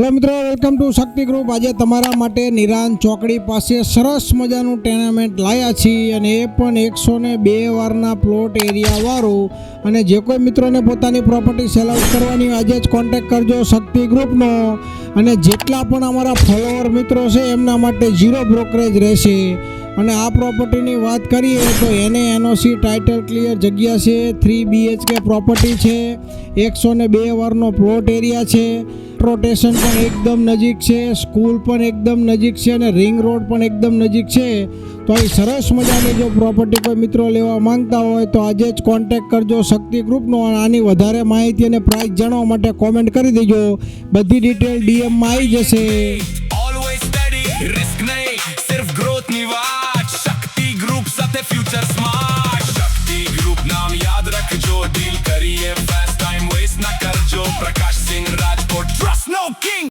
Hello મિત્રો, welcome to Shakti group. આજે તમારા માટે નિરાંત ચોકડી પાસે સરસ મજાનું ટેનામેન્ટ લાવ્યા છીએ અને એ પણ 102 વારના પ્લોટ એરિયાવાળું। અને જે કોઈ મિત્રોને પોતાની પ્રોપર્ટી સેલ આઉટ કરવાની હોય આજે જ કોન્ટેક્ટ કરજો શક્તિ ગ્રુપનો। અને જેટલા પણ અમારા ફોલોવર મિત્રો છે એમના માટે 0 બ્રોકરેજ રહેશે। અને આ પ્રોપર્ટીની વાત કરીએ તો એને એનઓસી ટાઇટલ ક્લિયર જગ્યા છે, 3 BHK પ્રોપર્ટી છે, 102 વારનો પ્લોટ એરિયા છે, ટ્રાન્સપોર્ટેશન પણ એકદમ નજીક છે, સ્કૂલ પણ એકદમ નજીક છે અને રિંગ રોડ પણ એકદમ નજીક છે। તો અહીં સરસ મજાની જો પ્રોપર્ટી કોઈ મિત્રો લેવા માંગતા હોય તો આજે જ કોન્ટેક્ટ કરજો શક્તિ ગ્રુપનો। અને આની વધારે માહિતી અને પ્રાઇસ જાણવા માટે કોમેન્ટ કરી દેજો, બધી ડિટેલ ડીએમમાં આવી જશે। ઓલવેઝ સ્ટડી રિસ્ક નહીં, સિર્ફ ગ્રોથની વાત। શક્તિ ગ્રુપ સાથે ફ્યુચર સ્માર્ટ। શક્તિ ગ્રુપ નામ યાદ રાખજો, ડીલ કરીએ ફાસ્ટ, ટાઈમ વેસ્ટ ના કરજો। પ્રકાશ સિંહ રાજકોટ, ટ્રસ્ટ નો કિંગ।